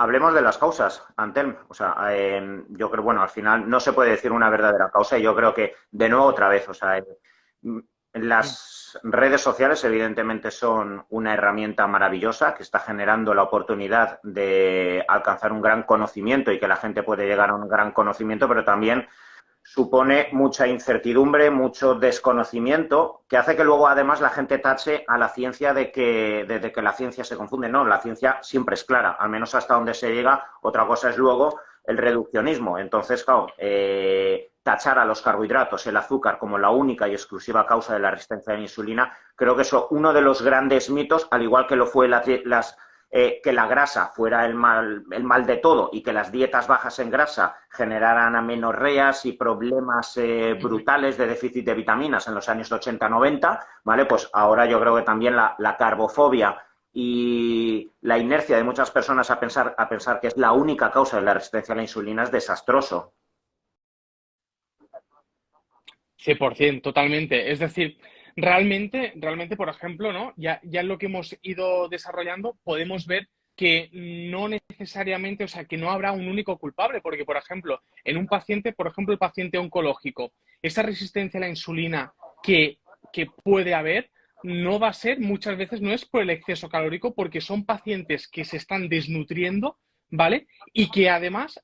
hablemos de las causas, Antelm. O sea, yo creo, bueno, al final no se puede decir una verdadera causa y yo creo que, de nuevo, otra vez, o sea, las redes sociales evidentemente son una herramienta maravillosa que está generando la oportunidad de alcanzar un gran conocimiento y que la gente puede llegar a un gran conocimiento, pero también supone mucha incertidumbre, mucho desconocimiento, que hace que luego además la gente tache a la ciencia de que la ciencia se confunde. No, la ciencia siempre es clara, al menos hasta donde se llega. Otra cosa es luego el reduccionismo. Entonces, claro, tachar a los carbohidratos, el azúcar, como la única y exclusiva causa de la resistencia a la insulina, creo que es uno de los grandes mitos, al igual que lo fue que la grasa fuera el mal de todo y que las dietas bajas en grasa generaran amenorreas y problemas brutales de déficit de vitaminas en los años 80-90, ¿vale? Pues ahora yo creo que también la carbofobia y la inercia de muchas personas a pensar que es la única causa de la resistencia a la insulina es desastroso. 100%, totalmente. Es decir, realmente, por ejemplo, ¿no? Ya en lo que hemos ido desarrollando, podemos ver que no necesariamente, o sea, que no habrá un único culpable, porque, por ejemplo, en un paciente, por ejemplo, el paciente oncológico, esa resistencia a la insulina que, que puede haber, no va a ser, muchas veces no es por el exceso calórico, porque son pacientes que se están desnutriendo, ¿vale? Y que además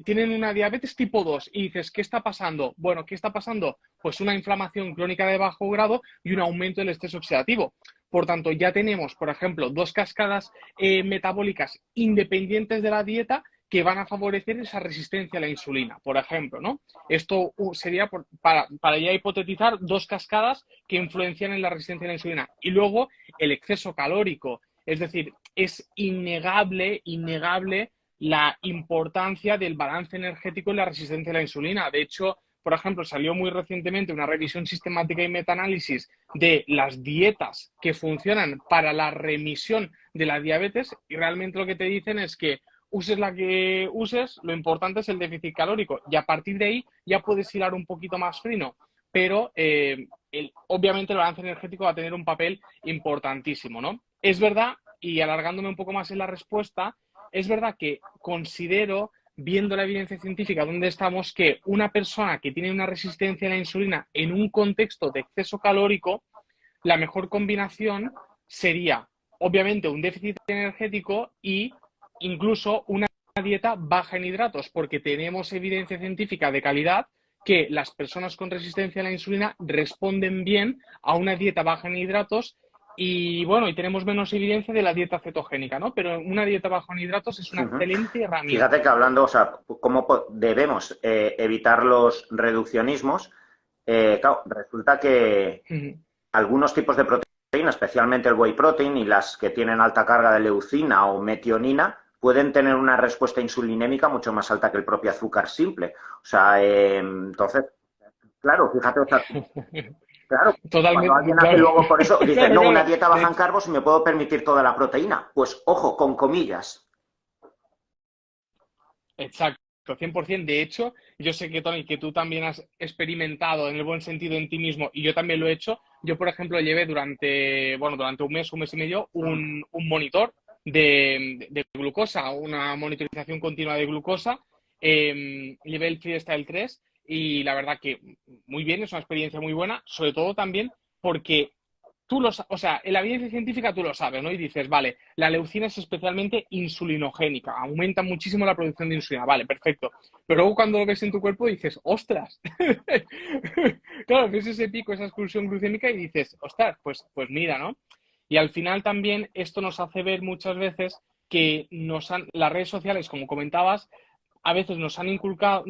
tienen una diabetes tipo 2 y dices, ¿qué está pasando? Bueno, ¿qué está pasando? Pues una inflamación crónica de bajo grado y un aumento del estrés oxidativo. Por tanto, ya tenemos, por ejemplo, dos cascadas metabólicas independientes de la dieta que van a favorecer esa resistencia a la insulina, por ejemplo, ¿no? Esto sería para ya hipotetizar dos cascadas que influencian en la resistencia a la insulina. Y luego el exceso calórico. Es decir, es innegable la importancia del balance energético en la resistencia a la insulina. De hecho, por ejemplo, salió muy recientemente una revisión sistemática y metaanálisis de las dietas que funcionan para la remisión de la diabetes y realmente lo que te dicen es que uses la que uses, lo importante es el déficit calórico y a partir de ahí ya puedes hilar un poquito más fino, pero obviamente el balance energético va a tener un papel importantísimo, ¿no? Es verdad, y alargándome un poco más en la respuesta, es verdad que considero, viendo la evidencia científica donde estamos, que una persona que tiene una resistencia a la insulina en un contexto de exceso calórico, la mejor combinación sería, obviamente, un déficit energético y incluso una dieta baja en hidratos, porque tenemos evidencia científica de calidad que las personas con resistencia a la insulina responden bien a una dieta baja en hidratos y bueno, y tenemos menos evidencia de la dieta cetogénica, ¿no? Pero una dieta baja en hidratos es una Uh -huh. excelente herramienta. Fíjate que hablando, o sea, cómo debemos evitar los reduccionismos, claro, resulta que algunos tipos de proteína, especialmente el whey protein y las que tienen alta carga de leucina o metionina, pueden tener una respuesta insulinémica mucho más alta que el propio azúcar simple. O sea, entonces, claro, fíjate, o sea, claro, cuando Totalmente, alguien hace claro, luego por eso, dice, claro, no, una claro. dieta baja en carbos y me puedo permitir toda la proteína. Pues ojo, con comillas. Exacto, 100%. De hecho, yo sé que, Tony, que tú también has experimentado en el buen sentido en ti mismo y yo también lo he hecho. Yo, por ejemplo, llevé durante un mes y medio, un monitor de glucosa, una monitorización continua de glucosa. Llevé el Freestyle 3 y la verdad que muy bien, es una experiencia muy buena, sobre todo también porque o sea, en la evidencia científica tú lo sabes, ¿no? Y dices, vale, la leucina es especialmente insulinogénica, aumenta muchísimo la producción de insulina, vale, perfecto. Pero luego cuando lo ves en tu cuerpo dices, ostras. Claro, ves ese pico, esa expulsión glucémica y dices, ostras, pues mira, ¿no? Y al final también esto nos hace ver muchas veces que las redes sociales, como comentabas, a veces nos han inculcado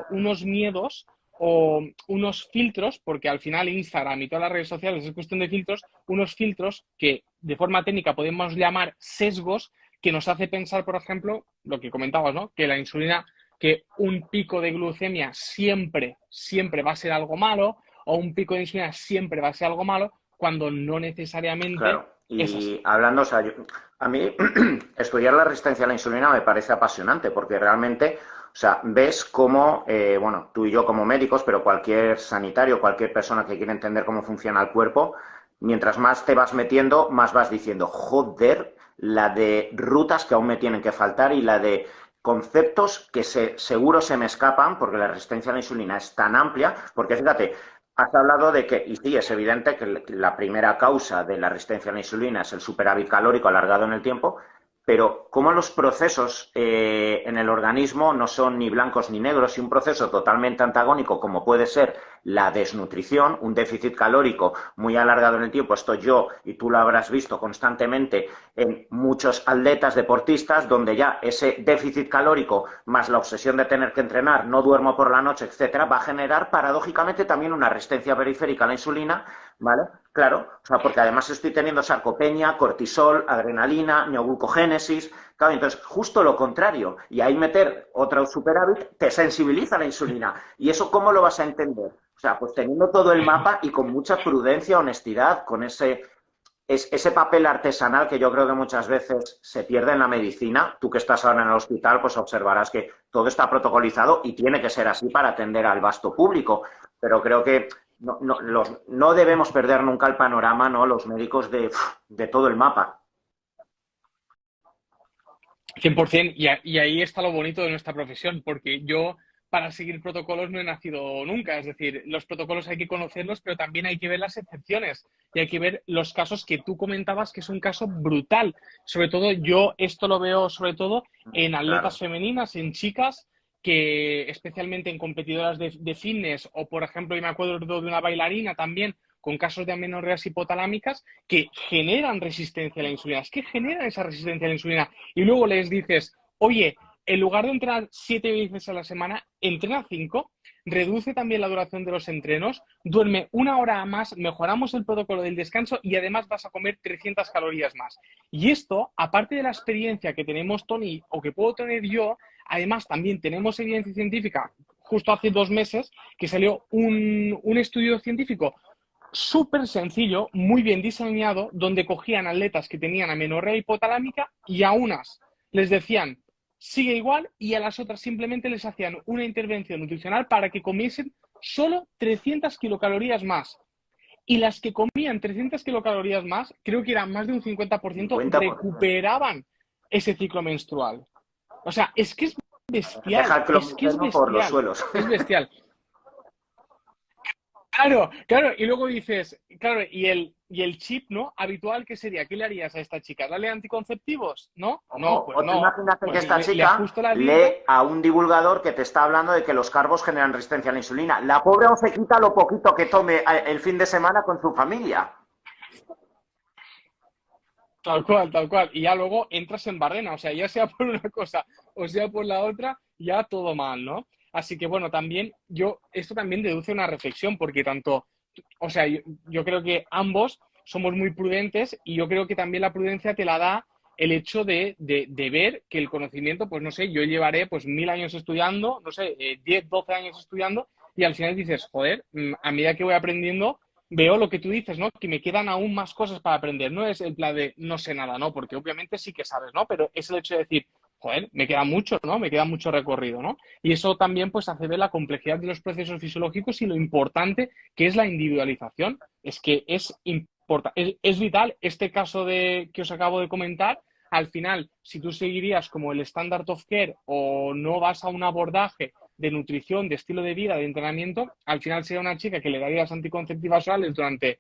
unos miedos o unos filtros, porque al final Instagram y todas las redes sociales es cuestión de filtros, unos filtros que de forma técnica podemos llamar sesgos, que nos hace pensar, por ejemplo, lo que comentabas, ¿no? Que la insulina, que un pico de glucemia siempre va a ser algo malo, o un pico de insulina siempre va a ser algo malo, cuando no necesariamente Claro, es así. y hablando, o sea, a mí estudiar la resistencia a la insulina me parece apasionante porque realmente, o sea, ves cómo, bueno, tú y yo como médicos, pero cualquier sanitario, cualquier persona que quiera entender cómo funciona el cuerpo, mientras más te vas metiendo, más vas diciendo, joder, la de rutas que aún me tienen que faltar y la de conceptos que seguro se me escapan porque la resistencia a la insulina es tan amplia, porque fíjate, has hablado de que, y sí, es evidente que la primera causa de la resistencia a la insulina es el superávit calórico alargado en el tiempo, pero como los procesos en el organismo no son ni blancos ni negros, y un proceso totalmente antagónico como puede ser la desnutrición, un déficit calórico muy alargado en el tiempo, esto yo y tú lo habrás visto constantemente en muchos atletas deportistas, donde ya ese déficit calórico más la obsesión de tener que entrenar, no duermo por la noche, etcétera, va a generar paradójicamente también una resistencia periférica a la insulina, ¿vale? Claro, o sea, porque además estoy teniendo sarcopenia, cortisol, adrenalina, neoglucogénesis, claro, entonces justo lo contrario, y ahí meter otro superávit te sensibiliza a la insulina. ¿Y eso cómo lo vas a entender? O sea, pues teniendo todo el mapa y con mucha prudencia, honestidad, con ese papel artesanal que yo creo que muchas veces se pierde en la medicina. Tú que estás ahora en el hospital, pues observarás que todo está protocolizado y tiene que ser así para atender al vasto público. Pero creo que no debemos perder nunca el panorama, ¿no? Los médicos de todo el mapa. 100%, y ahí está lo bonito de nuestra profesión, porque yo para seguir protocolos no he nacido nunca, es decir, los protocolos hay que conocerlos, pero también hay que ver las excepciones y hay que ver los casos que tú comentabas, que es un caso brutal. Sobre todo, yo esto lo veo sobre todo en atletas Claro. femeninas, en chicas, que especialmente en competidoras de fitness, o por ejemplo, yo me acuerdo de una bailarina también con casos de amenorreas hipotalámicas que generan resistencia a la insulina. Es que generan esa resistencia a la insulina y luego les dices, oye, en lugar de entrenar 7 veces a la semana, entrena 5, reduce también la duración de los entrenos, duerme 1 hora más, mejoramos el protocolo del descanso y además vas a comer 300 calorías más. Y esto, aparte de la experiencia que tenemos Tony o que puedo tener yo, además también tenemos evidencia científica. Justo hace 2 meses que salió un estudio científico súper sencillo, muy bien diseñado, donde cogían atletas que tenían amenorrea hipotalámica y a unas les decían sigue igual y a las otras simplemente les hacían una intervención nutricional para que comiesen solo 300 kilocalorías más. Y las que comían 300 kilocalorías más, creo que eran más de un 50%, 50%. recuperaban ese ciclo menstrual. O sea, es que es Deja bestial, el es que es clomifeno por los bestial, suelos. es bestial. Claro, claro, y luego dices, claro, y el chip, ¿no? Habitual, ¿qué sería? ¿Qué le harías a esta chica? ¿Darle anticonceptivos? ¿No? No, Ojo, pues o tú no. imagínate que Pues esta le chica ajusto la dieta. lee a un divulgador que te está hablando de que los carbos generan resistencia a la insulina. La pobre aún se quita lo poquito que tome el fin de semana con su familia. Tal cual, tal cual. Y ya luego entras en barrena, o sea, ya sea por una cosa o sea por la otra, ya todo mal, ¿no? Así que bueno, también esto también deduce una reflexión, porque tanto, o sea, yo creo que ambos somos muy prudentes y yo creo que también la prudencia te la da el hecho de ver que el conocimiento, pues no sé, yo llevaré pues 1000 años estudiando, no sé, 10, 12 años estudiando y al final dices, joder, a medida que voy aprendiendo veo lo que tú dices, ¿no? Que me quedan aún más cosas para aprender. No es el plan de no sé nada, ¿no? Porque obviamente sí que sabes, ¿no? Pero es el hecho de decir, joder, me queda mucho, ¿no? Me queda mucho recorrido, ¿no? Y eso también pues hace ver la complejidad de los procesos fisiológicos y lo importante que es la individualización. Es que es importante, es vital este caso que os acabo de comentar. Al final, si tú seguirías como el standard of care o no vas a un abordaje de nutrición, de estilo de vida, de entrenamiento, al final sería una chica que le darías anticonceptivas orales durante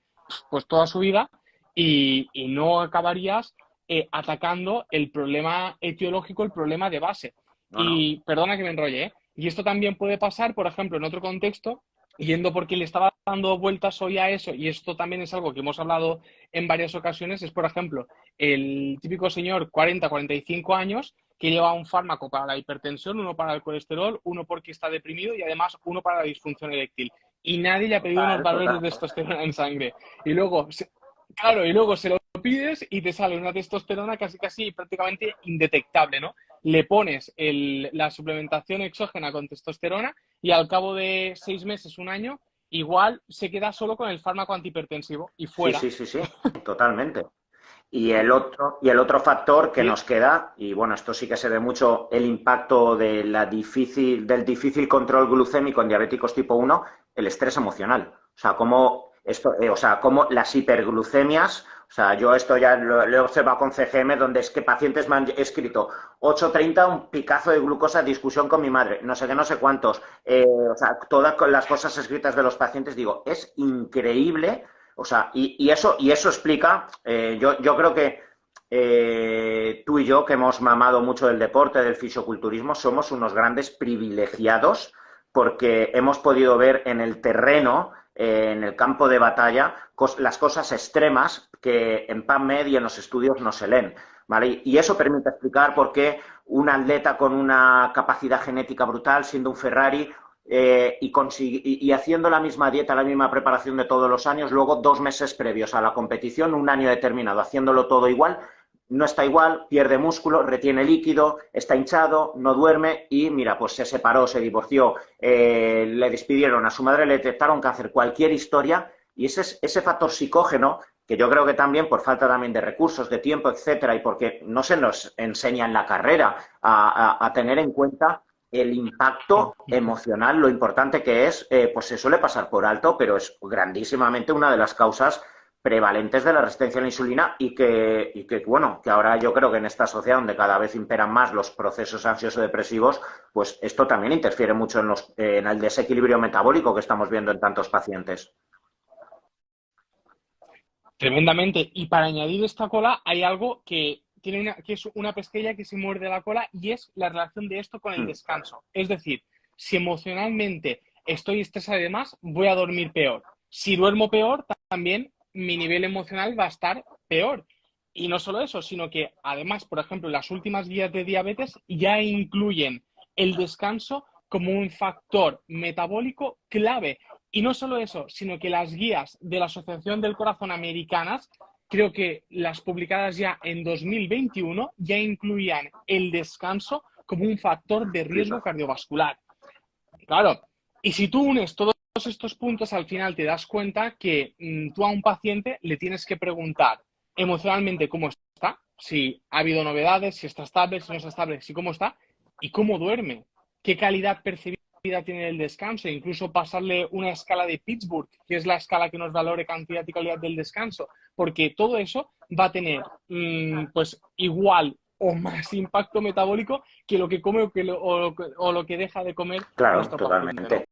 pues toda su vida y no acabarías atacando el problema etiológico, el problema de base. No, no. Y perdona que me enrolle, ¿eh? Y esto también puede pasar, por ejemplo, en otro contexto, yendo porque le estaba dando vueltas hoy a eso, y esto también es algo que hemos hablado en varias ocasiones, es, por ejemplo, el típico señor 40, 45 años que lleva un fármaco para la hipertensión, uno para el colesterol, uno porque está deprimido y además uno para la disfunción eréctil. Y nadie le ha pedido unos Total, valores de total. testosterona en sangre. Y luego, claro, y luego se lo pides y te sale una testosterona casi casi prácticamente indetectable, ¿no? Le pones la suplementación exógena con testosterona y al cabo de 6 meses, un año, igual se queda solo con el fármaco antihipertensivo y Sí, fuera. sí, sí, sí, totalmente. Y el otro factor que Y, nos queda, y bueno, esto sí que se ve mucho, el impacto del difícil control glucémico en diabéticos tipo 1, el estrés emocional. O sea, cómo esto, o sea, como las hiperglucemias, o sea, yo esto ya lo he observado con CGM, donde es que pacientes me han escrito 8:30, un picazo de glucosa, discusión con mi madre, no sé qué, no sé cuántos, o sea, todas las cosas escritas de los pacientes, digo, es increíble, o sea, y eso explica, yo creo que tú y yo, que hemos mamado mucho del deporte, del fisioculturismo, somos unos grandes privilegiados porque hemos podido ver en el terreno, en el campo de batalla, las cosas extremas que en PubMed y en los estudios no se leen. ¿Vale? Y eso permite explicar por qué un atleta con una capacidad genética brutal, siendo un Ferrari, y haciendo la misma dieta, la misma preparación de todos los años, luego 2 meses previos a la competición, un año determinado, haciéndolo todo igual, no está igual, pierde músculo, retiene líquido, está hinchado, no duerme y mira, pues se separó, se divorció, le despidieron a su madre, le detectaron cáncer, cualquier historia, y ese factor psicógeno, que yo creo que también por falta también de recursos, de tiempo, etcétera, y porque no se nos enseña en la carrera a tener en cuenta el impacto emocional, lo importante que es, pues se suele pasar por alto, pero es grandísimamente una de las causas prevalentes de la resistencia a la insulina bueno, que ahora yo creo que en esta sociedad donde cada vez imperan más los procesos ansioso-depresivos, pues esto también interfiere mucho en el desequilibrio metabólico que estamos viendo en tantos pacientes. Tremendamente. Y para añadir esta cola, hay algo que tiene que es una pesqueña que se muerde la cola y es la relación de esto con el descanso. Es decir, si emocionalmente estoy estresado y demás, voy a dormir peor. Si duermo peor, también mi nivel emocional va a estar peor. Y no solo eso, sino que además, por ejemplo, las últimas guías de diabetes ya incluyen el descanso como un factor metabólico clave. Y no solo eso, sino que las guías de la Asociación del Corazón Americanas, creo que las publicadas ya en 2021, ya incluían el descanso como un factor de riesgo Flipa. cardiovascular. Claro, y si tú unes todos estos puntos, al final te das cuenta que tú a un paciente le tienes que preguntar emocionalmente cómo está, si ha habido novedades, si está estable, si no está estable, si cómo está y cómo duerme, qué calidad percibida tiene el descanso, incluso pasarle una escala de Pittsburgh, que es la escala que nos valore cantidad y calidad del descanso, porque todo eso va a tener pues igual o más impacto metabólico que lo que come o lo que deja de comer Claro, nuestro paciente, ¿no? totalmente.